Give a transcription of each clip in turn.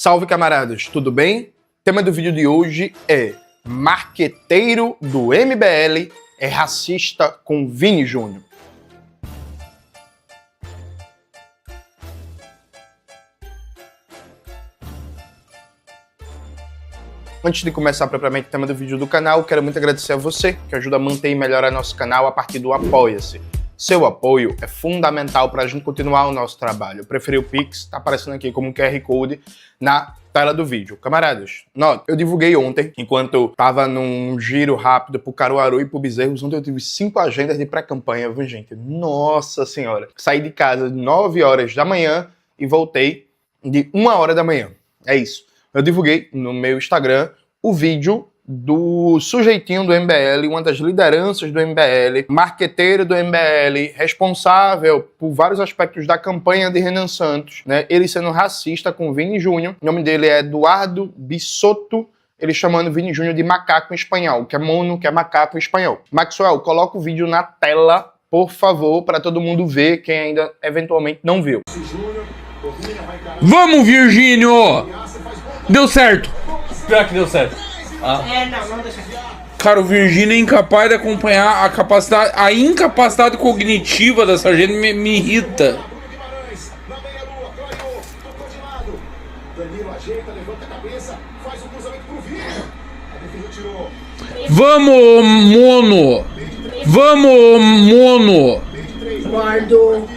Salve, camaradas, tudo bem? O tema do vídeo de hoje é marqueteiro do MBL é racista com Vini Júnior. Antes de começar propriamente o tema do vídeo do canal, quero muito agradecer a você que ajuda a manter e melhorar nosso canal a partir do Apoia-se. Seu apoio é fundamental para a gente continuar o nosso trabalho. Eu preferi o Pix, está aparecendo aqui como um QR Code na tela do vídeo. Camaradas, eu divulguei ontem, enquanto estava num giro rápido pro Caruaru e pro Bezerros, ontem eu tive 5 agendas de pré-campanha, viu, gente? Nossa senhora! Saí de casa de 9 horas da manhã e voltei de 1 hora da manhã. É isso. Eu divulguei no meu Instagram o vídeo do sujeitinho do MBL, uma das lideranças do MBL, marqueteiro do MBL, responsável por vários aspectos da campanha de Renan Santos, né? Ele sendo racista com Vini Júnior. O nome dele é Eduardo Bisotto, ele chamando Vini Júnior de macaco em espanhol, que é mono, que é macaco em espanhol. Maxwell, coloca o vídeo na tela, por favor, para todo mundo ver, quem ainda eventualmente não viu. Vamos, Virgínio! Deu certo! Pior que deu certo. Não deixa aqui. Cara, o Virgínio é incapaz de acompanhar a incapacidade cognitiva dessa gente me irrita. Vamos, mono! Vamos, mono! Guardo.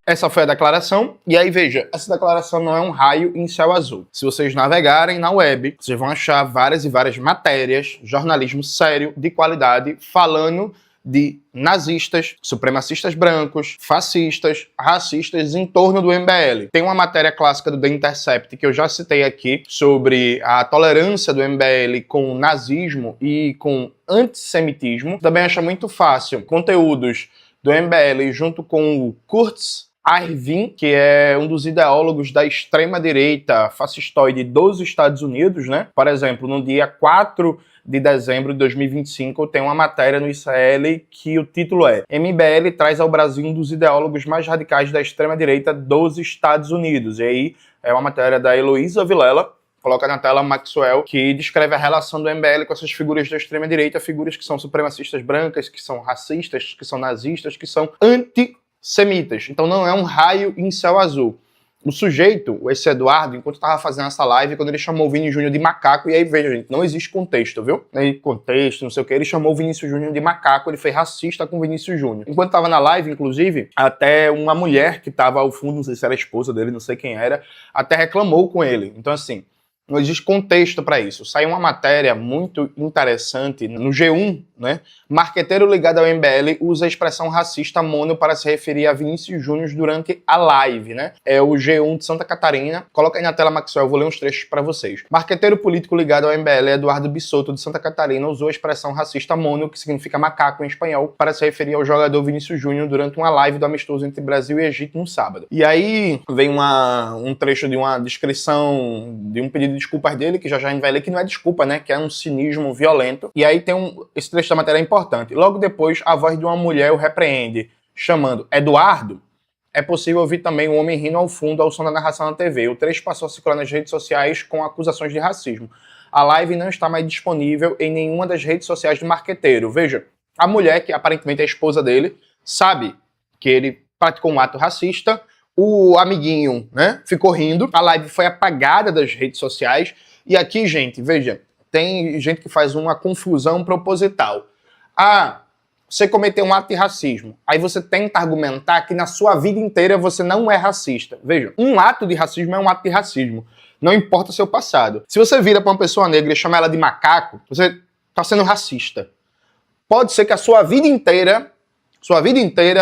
Essa foi a declaração, e aí veja, essa declaração não é um raio em céu azul. Se vocês navegarem na web, vocês vão achar várias e várias matérias, jornalismo sério, de qualidade, falando de nazistas, supremacistas brancos, fascistas, racistas em torno do MBL. Tem uma matéria clássica do The Intercept que eu já citei aqui sobre a tolerância do MBL com o nazismo e com antissemitismo. Também acha muito fácil conteúdos do MBL junto com o Kurtz Arvin, que é um dos ideólogos da extrema-direita fascistoide dos Estados Unidos, né? Por exemplo, no dia 4 de dezembro de 2025, tem uma matéria no ICL que o título é MBL traz ao Brasil um dos ideólogos mais radicais da extrema-direita dos Estados Unidos. E aí é uma matéria da Heloísa Vilela, coloca na tela Maxwell, que descreve a relação do MBL com essas figuras da extrema-direita, figuras que são supremacistas brancas, que são racistas, que são nazistas, que são antissemitas. Então não é um raio em céu azul. O sujeito, esse Eduardo, enquanto estava fazendo essa live, quando ele chamou o Vini Júnior de macaco, e aí veja, gente, não existe contexto, viu? Nem contexto, não sei o que, ele chamou o Vinícius Júnior de macaco, ele foi racista com o Vinícius Júnior. Enquanto estava na live, inclusive, até uma mulher que estava ao fundo, não sei se era a esposa dele, não sei quem era, até reclamou com ele. Então assim, não existe contexto para isso. Saiu uma matéria muito interessante no G1, né? Marqueteiro ligado ao MBL usa a expressão racista mono para se referir a Vinícius Júnior durante a live, né? É o G1 de Santa Catarina. Coloca aí na tela, Maxwell, eu vou ler uns trechos para vocês. Marqueteiro político ligado ao MBL, Eduardo Bisotto, de Santa Catarina, usou a expressão racista mono, que significa macaco em espanhol, para se referir ao jogador Vinícius Júnior durante uma live do amistoso entre Brasil e Egito no sábado. E aí vem um trecho de uma descrição de um pedido de desculpas dele, que já a gente vai ler, que não é desculpa, né? Que é um cinismo violento. E aí tem esse trecho da matéria é importante. Logo depois, a voz de uma mulher o repreende, chamando Eduardo. É possível ouvir também um homem rindo ao fundo ao som da narração na TV. O trecho passou a circular nas redes sociais com acusações de racismo. A live não está mais disponível em nenhuma das redes sociais do marqueteiro. Veja, a mulher, que aparentemente é a esposa dele, sabe que ele praticou um ato racista. O amiguinho, né, ficou rindo. A live foi apagada das redes sociais. E aqui, gente, veja, tem gente que faz uma confusão proposital. Ah, você cometeu um ato de racismo. Aí você tenta argumentar que na sua vida inteira você não é racista. Veja, um ato de racismo é um ato de racismo. Não importa o seu passado. Se você vira para uma pessoa negra e chama ela de macaco, você está sendo racista. Pode ser que a sua vida inteira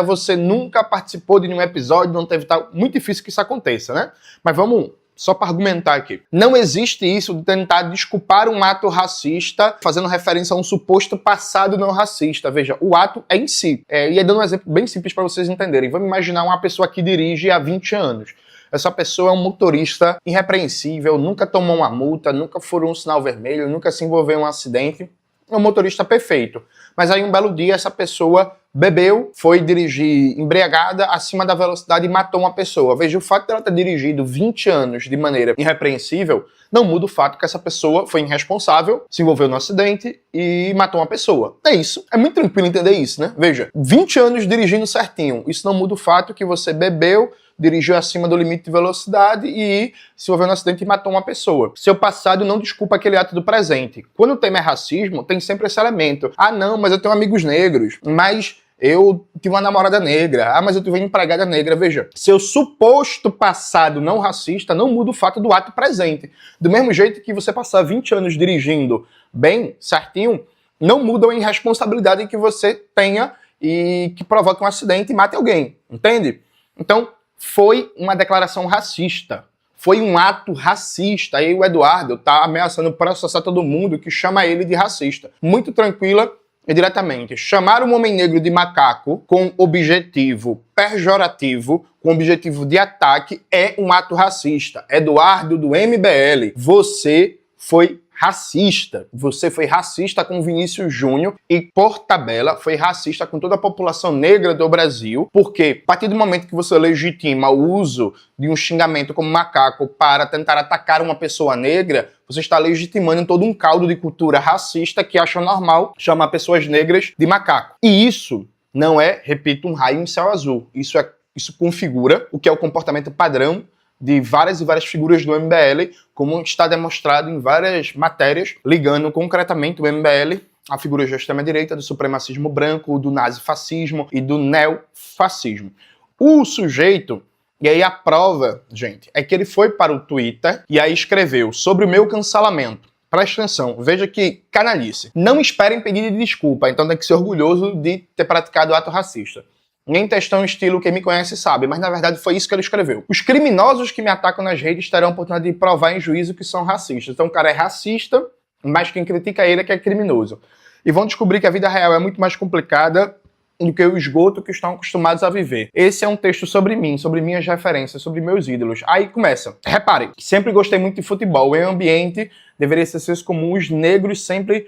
você nunca participou de nenhum episódio, não teve tal. Muito difícil que isso aconteça, né? Mas vamos só para argumentar aqui. Não existe isso de tentar desculpar um ato racista fazendo referência a um suposto passado não racista. Veja, o ato é em si. E aí dando um exemplo bem simples para vocês entenderem. Vamos imaginar uma pessoa que dirige há 20 anos. Essa pessoa é um motorista irrepreensível, nunca tomou uma multa, nunca furou um sinal vermelho, nunca se envolveu em um acidente. É um motorista perfeito. Mas aí um belo dia essa pessoa bebeu, foi dirigir embriagada acima da velocidade e matou uma pessoa. Veja, o fato dela ter dirigido 20 anos de maneira irrepreensível não muda o fato que essa pessoa foi irresponsável, se envolveu no acidente e matou uma pessoa. É isso. É muito tranquilo entender isso, né? Veja, 20 anos dirigindo certinho. Isso não muda o fato que você bebeu, dirigiu acima do limite de velocidade e se envolveu no acidente e matou uma pessoa. Seu passado não desculpa aquele ato do presente. Quando o tema é racismo, tem sempre esse elemento. Ah, não, mas eu tenho amigos negros. Mas eu tive uma namorada negra. Ah, mas eu tive uma empregada negra. Veja, seu suposto passado não racista não muda o fato do ato presente. Do mesmo jeito que você passar 20 anos dirigindo bem, certinho, não muda a irresponsabilidade que você tenha e que provoque um acidente e mate alguém. Entende? Então, foi uma declaração racista. Foi um ato racista. Aí o Eduardo tá ameaçando processar todo mundo que chama ele de racista. Muito tranquila e diretamente. Chamar um homem negro de macaco com objetivo pejorativo, com objetivo de ataque, é um ato racista. Eduardo do MBL, você foi racista. Você foi racista com Vinícius Júnior e, por tabela, foi racista com toda a população negra do Brasil, porque a partir do momento que você legitima o uso de um xingamento como macaco para tentar atacar uma pessoa negra, você está legitimando todo um caldo de cultura racista que acha normal chamar pessoas negras de macaco. E isso não é, repito, um raio em céu azul. Isso configura o que é o comportamento padrão de várias e várias figuras do MBL, como está demonstrado em várias matérias, ligando concretamente o MBL a figuras da extrema-direita, do supremacismo branco, do nazifascismo e do neofascismo. O sujeito, e aí a prova, gente, é que ele foi para o Twitter e aí escreveu sobre o meu cancelamento. Presta atenção, veja que canalice. Não esperem pedido de desculpa, então tem que ser orgulhoso de ter praticado ato racista. Nem textão estilo quem me conhece sabe, mas na verdade foi isso que ele escreveu. Os criminosos que me atacam nas redes terão a oportunidade de provar em juízo que são racistas. Então o cara é racista, mas quem critica ele é que é criminoso. E vão descobrir que a vida real é muito mais complicada do que o esgoto que estão acostumados a viver. Esse é um texto sobre mim, sobre minhas referências, sobre meus ídolos. Aí começa. Reparem, sempre gostei muito de futebol. Em ambiente deveria ser senso comum, os negros sempre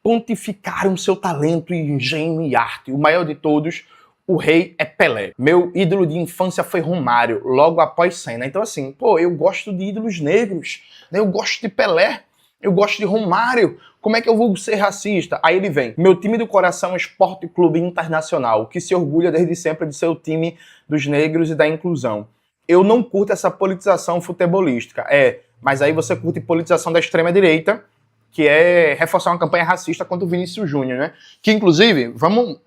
pontificaram seu talento, engenho e arte. O maior de todos, o rei é Pelé. Meu ídolo de infância foi Romário, logo após Senna. Então assim, pô, eu gosto de ídolos negros, né? Eu gosto de Pelé, eu gosto de Romário. Como é que eu vou ser racista? Aí ele vem. Meu time do coração é o Esporte Clube Internacional, que se orgulha desde sempre de ser o time dos negros e da inclusão. Eu não curto essa politização futebolística. Mas aí você curte politização da extrema-direita, que é reforçar uma campanha racista contra o Vinícius Júnior, né? Que, inclusive, vamos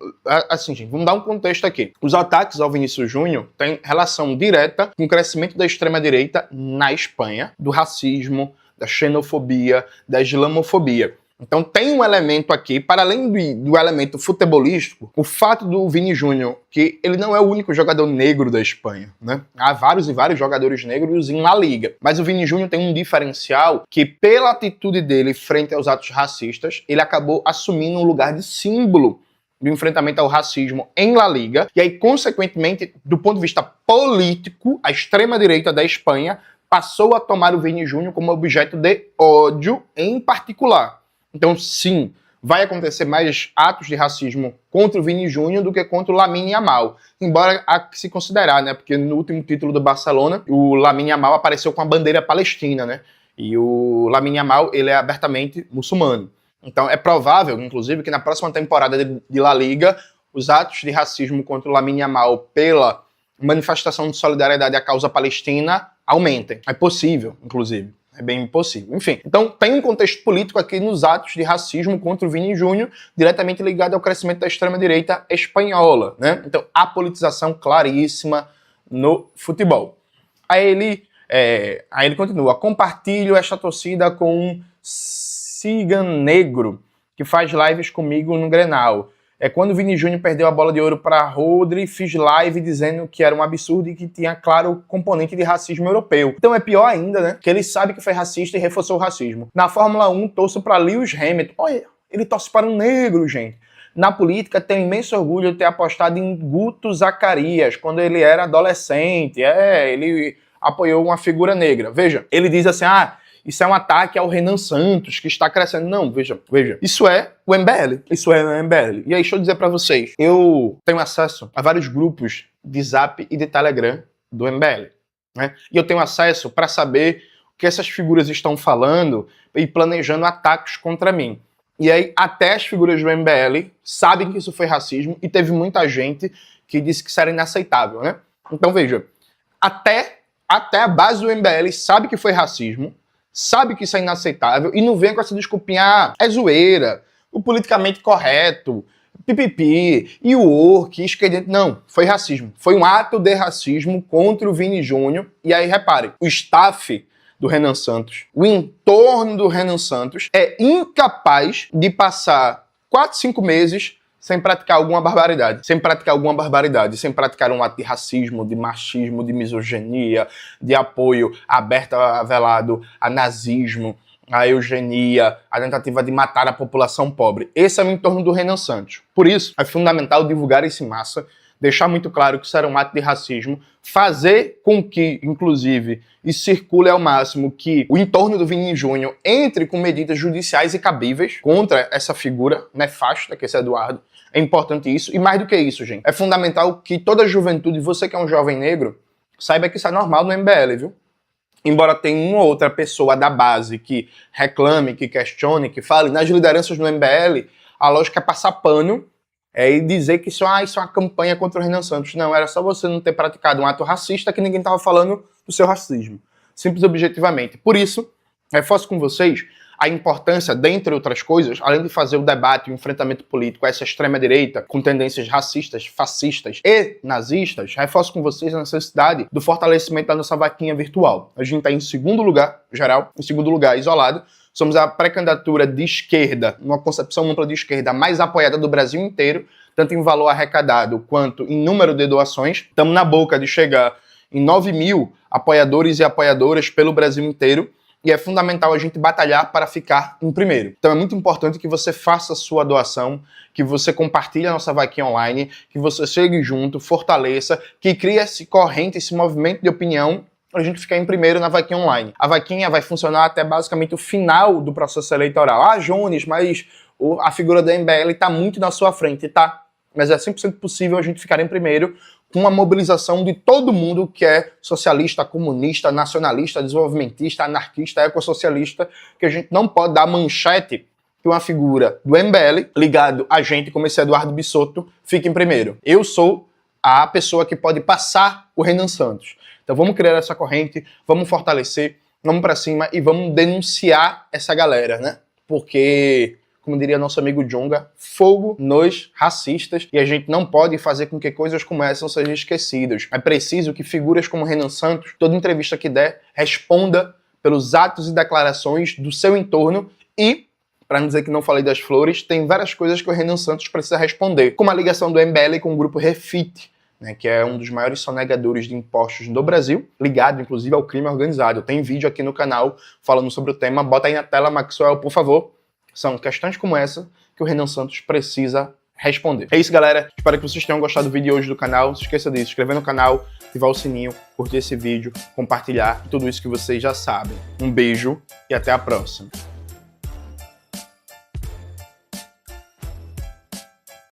dar um contexto aqui. Os ataques ao Vinícius Júnior têm relação direta com o crescimento da extrema-direita na Espanha, do racismo, da xenofobia, da islamofobia. Então tem um elemento aqui, para além do elemento futebolístico, o fato do Vini Júnior, que ele não é o único jogador negro da Espanha, né? Há vários e vários jogadores negros em La Liga. Mas o Vini Júnior tem um diferencial que, pela atitude dele frente aos atos racistas, ele acabou assumindo um lugar de símbolo do enfrentamento ao racismo em La Liga. E aí, consequentemente, do ponto de vista político, a extrema-direita da Espanha passou a tomar o Vini Júnior como objeto de ódio em particular. Então, sim, vai acontecer mais atos de racismo contra o Vini Júnior do que contra o Lamine Yamal. Embora há que se considerar, né? Porque no último título do Barcelona, o Lamine Yamal apareceu com a bandeira palestina, né? E o Lamine Yamal, ele é abertamente muçulmano. Então, é provável, inclusive, que na próxima temporada de La Liga, os atos de racismo contra o Lamine Yamal pela manifestação de solidariedade à causa palestina aumentem. É possível, inclusive. É bem possível. Enfim, então tem um contexto político aqui nos atos de racismo contra o Vini Júnior, diretamente ligado ao crescimento da extrema-direita espanhola, né? Então, a politização claríssima no futebol. Aí ele continua. Compartilho esta torcida com um Cigan Negro, que faz lives comigo no Grenal. Quando o Vini Júnior perdeu a bola de ouro para Rodri, fiz live dizendo que era um absurdo e que tinha, claro, componente de racismo europeu. Então é pior ainda, né? Que ele sabe que foi racista e reforçou o racismo. Na Fórmula 1, torço para Lewis Hamilton. Olha, ele torce para um negro, gente. Na política, tenho imenso orgulho de ter apostado em Guto Zacarias, quando ele era adolescente. Ele apoiou uma figura negra. Veja, ele diz assim, isso é um ataque ao Renan Santos, que está crescendo. Não, veja. Isso é o MBL. Isso é o MBL. E aí, deixa eu dizer pra vocês. Eu tenho acesso a vários grupos de Zap e de Telegram do MBL, né? E eu tenho acesso para saber o que essas figuras estão falando e planejando ataques contra mim. E aí, até as figuras do MBL sabem que isso foi racismo e teve muita gente que disse que isso era inaceitável, né? Então, veja, até a base do MBL sabe que foi racismo, sabe que isso é inaceitável e não vem com essa desculpinha, é zoeira, o politicamente correto, pipipi, e o orc, esquerdente. Não, foi racismo. Foi um ato de racismo contra o Vini Júnior. E aí, repare, o staff do Renan Santos, o entorno do Renan Santos, é incapaz de passar 4, 5 meses sem praticar alguma barbaridade, sem praticar um ato de racismo, de machismo, de misoginia, de apoio aberto, velado a nazismo, a eugenia, a tentativa de matar a população pobre. Esse é o entorno do Renan Santos. Por isso, é fundamental divulgar isso em massa, deixar muito claro que isso era um ato de racismo, fazer com que, inclusive, isso circule ao máximo, que o entorno do Vini Júnior entre com medidas judiciais e cabíveis contra essa figura nefasta, que é esse Eduardo. É importante isso. E mais do que isso, gente, é fundamental que toda a juventude, você que é um jovem negro, saiba que isso é normal no MBL, viu? Embora tenha uma ou outra pessoa da base que reclame, que questione, que fale, nas lideranças do MBL, a lógica é passar pano e dizer que isso é uma campanha contra o Renan Santos. Não, era só você não ter praticado um ato racista que ninguém estava falando do seu racismo. Simples e objetivamente. Por isso, reforço com vocês a importância, dentre outras coisas, além de fazer o debate e o enfrentamento político a essa extrema-direita com tendências racistas, fascistas e nazistas, reforço com vocês a necessidade do fortalecimento da nossa vaquinha virtual. A gente está em segundo lugar, geral, em segundo lugar, isolado. Somos a pré-candidatura de esquerda, uma concepção ampla de esquerda mais apoiada do Brasil inteiro, tanto em valor arrecadado quanto em número de doações. Estamos na boca de chegar em 9 mil apoiadores e apoiadoras pelo Brasil inteiro. E é fundamental a gente batalhar para ficar em primeiro. Então é muito importante que você faça a sua doação, que você compartilhe a nossa vaquinha online, que você chegue junto, fortaleça, que crie esse corrente, esse movimento de opinião para a gente ficar em primeiro na vaquinha online. A vaquinha vai funcionar até basicamente o final do processo eleitoral. Ah, Jones, mas a figura da MBL está muito na sua frente, tá? Mas é 100% possível a gente ficar em primeiro com uma mobilização de todo mundo que é socialista, comunista, nacionalista, desenvolvimentista, anarquista, ecossocialista, que a gente não pode dar manchete que uma figura do MBL ligado a gente, como esse Eduardo Bissotto, fique em primeiro. Eu sou a pessoa que pode passar o Renan Santos. Então vamos criar essa corrente, vamos fortalecer, vamos pra cima e vamos denunciar essa galera, né? Porque, como diria nosso amigo Djonga, fogo nos racistas, e a gente não pode fazer com que coisas como essa sejam esquecidas. É preciso que figuras como Renan Santos, toda entrevista que der, responda pelos atos e declarações do seu entorno e, para não dizer que não falei das flores, tem várias coisas que o Renan Santos precisa responder, como a ligação do MBL com o grupo Refit, né, que é um dos maiores sonegadores de impostos do Brasil, ligado inclusive ao crime organizado. Tem vídeo aqui no canal falando sobre o tema, bota aí na tela, Maxwell, por favor. São questões como essa que o Renan Santos precisa responder. É isso, galera. Espero que vocês tenham gostado do vídeo hoje do canal. Não se esqueça disso, se inscrever no canal, ativar o sininho, curtir esse vídeo, compartilhar, tudo isso que vocês já sabem. Um beijo e até a próxima.